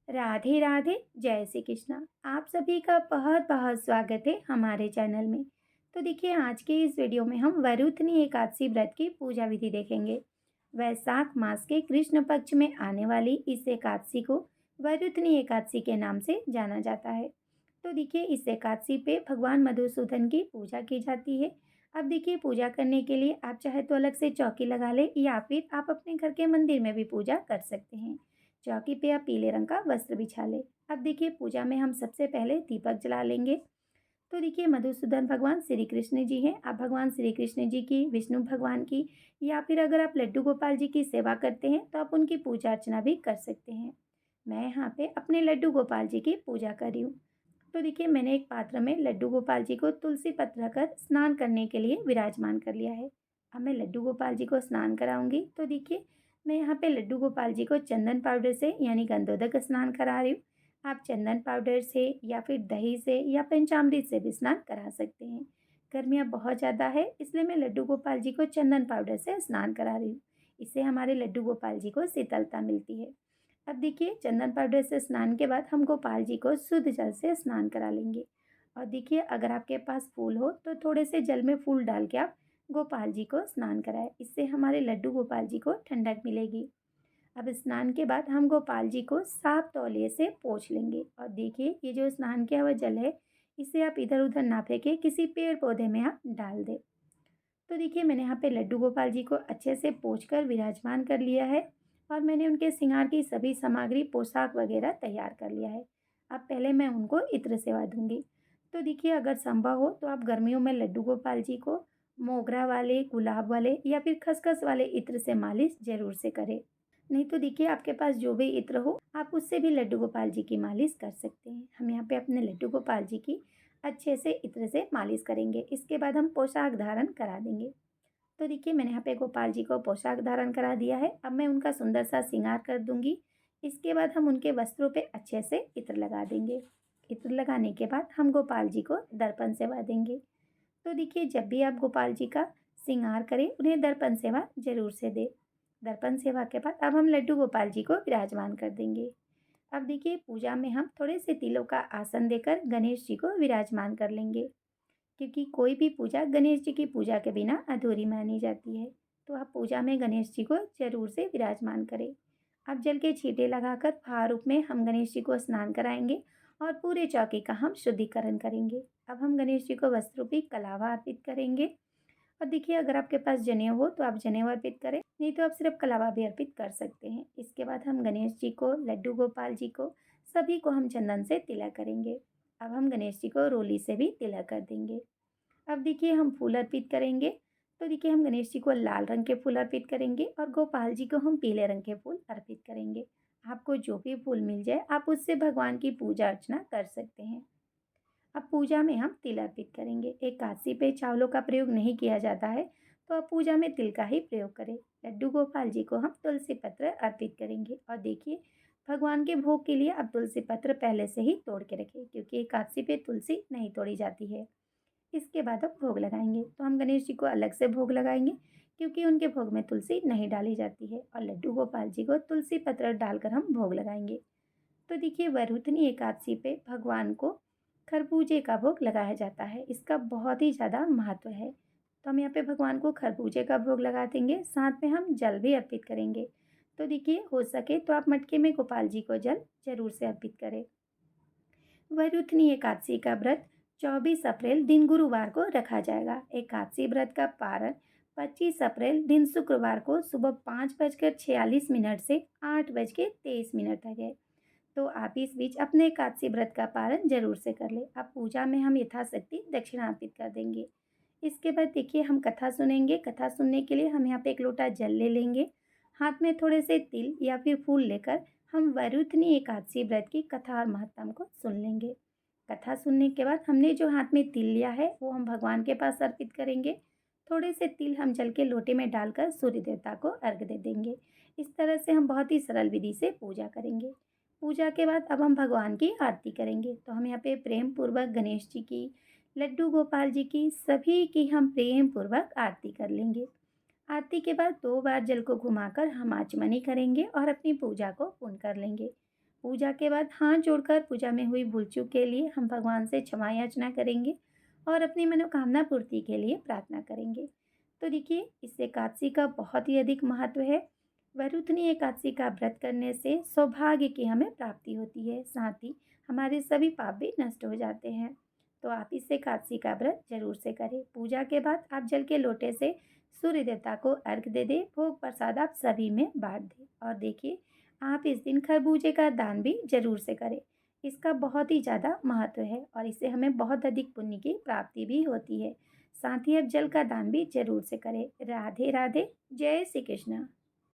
राधे राधे। जय श्री कृष्णा। आप सभी का बहुत बहुत स्वागत है हमारे चैनल में। तो देखिए, आज के इस वीडियो में हम वरुथनी एकादशी व्रत की पूजा विधि देखेंगे। वैशाख मास के कृष्ण पक्ष में आने वाली इस एकादशी को वरुथनी एकादशी के नाम से जाना जाता है। तो देखिए, इस एकादशी पे भगवान मधुसूदन की पूजा की जाती है। अब देखिए, पूजा करने के लिए आप चाहे तो अलग से चौकी लगा ले या फिर आप अपने घर के मंदिर में भी पूजा कर सकते हैं। चौकी पे आप पीले रंग का वस्त्र बिछा लें। अब देखिए, पूजा में हम सबसे पहले दीपक जला लेंगे। तो देखिए, मधुसूदन भगवान श्री कृष्ण जी हैं। आप भगवान श्री कृष्ण जी की, विष्णु भगवान की, या फिर अगर आप लड्डू गोपाल जी की सेवा करते हैं तो आप उनकी पूजा अर्चना भी कर सकते हैं। मैं यहाँ पे अपने लड्डू गोपाल जी की पूजा कर रही हूँ। तो देखिए, मैंने एक पात्र में लड्डू गोपाल जी को तुलसी पत्र रखकर स्नान करने के लिए विराजमान कर लिया है। अब मैं लड्डू गोपाल जी को स्नान कराऊंगी। तो देखिए, मैं यहाँ पे लड्डू गोपाल जी को चंदन पाउडर से यानी गंधोदक स्नान करा रही हूँ। आप चंदन पाउडर से या फिर दही से या पंचामृत से भी स्नान करा सकते हैं। गर्मियाँ बहुत ज़्यादा है, इसलिए मैं लड्डू गोपाल जी को चंदन पाउडर से स्नान करा रही हूँ। इससे हमारे लड्डू गोपाल जी को शीतलता मिलती है। अब देखिए, चंदन पाउडर से स्नान के बाद हम गोपाल जी को शुद्ध जल से स्नान करा लेंगे। और देखिए, अगर आपके पास फूल हो तो थोड़े से जल में फूल डाल के आप गोपाल जी को स्नान कराएं। इससे हमारे लड्डू गोपाल जी को ठंडक मिलेगी। अब स्नान के बाद हम गोपाल जी को साफ तौलिए से पोंछ लेंगे। और देखिए, ये जो स्नान किया हुआ जल है, इसे आप इधर उधर ना फेंके, किसी पेड़ पौधे में आप डाल दें। तो देखिए, मैंने यहाँ पे लड्डू गोपाल जी को अच्छे से पोंछ कर विराजमान कर लिया है। और मैंने उनके श्रृंगार की सभी सामग्री, पोशाक वगैरह तैयार कर लिया है। अब पहले मैं उनको इत्र सेवा दूंगी। तो देखिए, अगर संभव हो तो आप गर्मियों में लड्डू गोपाल जी को मोगरा वाले, गुलाब वाले या फिर खसखस वाले इत्र से मालिश जरूर से करें। नहीं तो देखिए, आपके पास जो भी इत्र हो आप उससे भी लड्डू गोपाल जी की मालिश कर सकते हैं। हम यहाँ पे अपने लड्डू गोपाल जी की अच्छे से इत्र से मालिश करेंगे। इसके बाद हम पोशाक धारण करा देंगे। तो देखिए, मैंने यहाँ पे गोपाल जी को पोशाक धारण करा दिया है। अब मैं उनका सुंदर सा श्रृंगार कर दूंगी। इसके बाद हम उनके वस्त्रों पे अच्छे से इत्र लगा देंगे। इत्र लगाने के बाद हम गोपाल जी को दर्पण सेवा देंगे। तो देखिए, जब भी आप गोपाल जी का श्रृंगार करें, उन्हें दर्पण सेवा जरूर से दें। दर्पण सेवा के बाद अब हम लड्डू गोपाल जी को विराजमान कर देंगे। अब देखिए, पूजा में हम थोड़े से तिलों का आसन देकर गणेश जी को विराजमान कर लेंगे, क्योंकि कोई भी पूजा गणेश जी की पूजा के बिना अधूरी मानी जाती है। तो आप पूजा में गणेश जी को जरूर से विराजमान करें। अब जल के छींटे लगाकर महारूप में हम गणेश जी को स्नान कराएंगे और पूरे चौकी का हम शुद्धिकरण करेंगे। अब हम गणेश जी को वस्त्र रूपी कलावा अर्पित करेंगे। और देखिए, अगर आपके पास जनेऊ हो तो आप जनेऊ अर्पित करें, नहीं तो आप सिर्फ कलावा भी अर्पित कर सकते हैं। इसके बाद हम गणेश जी को, लड्डू गोपाल जी को, सभी को हम चंदन से तिलक करेंगे। अब हम गणेश जी को रोली से भी तिलक कर देंगे। अब देखिए, हम फूल अर्पित करेंगे। तो देखिए, हम गणेश जी को लाल रंग के फूल अर्पित करेंगे और गोपाल जी को हम पीले रंग के फूल अर्पित करेंगे। आपको जो भी फूल मिल जाए आप उससे भगवान की पूजा अर्चना कर सकते हैं। अब पूजा में हम तिल अर्पित करेंगे। एकादशी पे चावलों का प्रयोग नहीं किया जाता है, तो अब पूजा में तिल का ही प्रयोग करें। लड्डू गोपाल जी को हम तुलसी पत्र अर्पित करेंगे। और देखिए, भगवान के भोग के लिए अब तुलसी पत्र पहले से ही तोड़ के रखें, क्योंकि एकादशी पे तुलसी नहीं तोड़ी जाती है। इसके बाद अब भोग लगाएंगे। तो हम गणेश जी को अलग से भोग लगाएंगे, क्योंकि उनके भोग में तुलसी नहीं डाली जाती है। और लड्डू गोपाल जी को तुलसी पत्र डालकर हम भोग लगाएंगे। तो देखिए, वरुथनी एकादशी पे भगवान को खरबूजे का भोग लगाया जाता है। इसका बहुत ही ज़्यादा महत्व है। तो हम यहाँ पे भगवान को खरबूजे का भोग लगा देंगे, साथ में हम जल भी अर्पित करेंगे। तो देखिए, हो सके तो आप मटके में गोपाल जी को जल जरूर से अर्पित करें। वरुथनी एकादशी का व्रत 24 अप्रैल दिन गुरुवार को रखा जाएगा। एकादशी व्रत का पारण 25 अप्रैल दिन शुक्रवार को सुबह 5:46 से 8:23 तक है। तो आप इस बीच अपने एकादशी व्रत का पारण जरूर से कर ले। अब पूजा में हम यथाशक्ति दक्षिणा अर्पित कर देंगे। इसके बाद देखिए, हम कथा सुनेंगे। कथा सुनने के लिए हम यहाँ पे एक लोटा जल ले लेंगे। हाथ में थोड़े से तिल या फिर फूल लेकर हम वरुथनी एकादशी व्रत की कथा और महत्तम को सुन लेंगे। कथा सुनने के बाद हमने जो हाथ में तिल लिया है वो हम भगवान के पास अर्पित करेंगे। थोड़े से तिल हम जल के लोटे में डालकर सूर्य देवता को अर्घ दे देंगे। इस तरह से हम बहुत ही सरल विधि से पूजा करेंगे। पूजा के बाद अब हम भगवान की आरती करेंगे। तो हम यहाँ पे प्रेम पूर्वक गणेश जी की, लड्डू गोपाल जी की, सभी की हम प्रेम पूर्वक आरती कर लेंगे। आरती के बाद 2 बार जल को घुमाकर हम आचमनी करेंगे और अपनी पूजा को पूर्ण कर लेंगे। पूजा के बाद हाथ जोड़कर पूजा में हुई भूल चूक के लिए हम भगवान से क्षमा याचना करेंगे और अपनी मनोकामना पूर्ति के लिए प्रार्थना करेंगे। तो देखिए, इस एकादशी का बहुत ही अधिक महत्व है। वरुथनी एकादशी का व्रत करने से सौभाग्य की हमें प्राप्ति होती है, साथ ही हमारे सभी पाप भी नष्ट हो जाते हैं। तो आप इस एकादशी का व्रत जरूर से करें। पूजा के बाद आप जल के लोटे से सूर्य देवता को अर्घ दे दें, भोग प्रसाद आप सभी में बांट दें। और देखिए, आप इस दिन खरबूजे का दान भी जरूर से करें। इसका बहुत ही ज़्यादा महत्व है और इससे हमें बहुत अधिक पुण्य की प्राप्ति भी होती है। साथ ही आप जल का दान भी जरूर से करें। राधे राधे। जय श्री कृष्ण।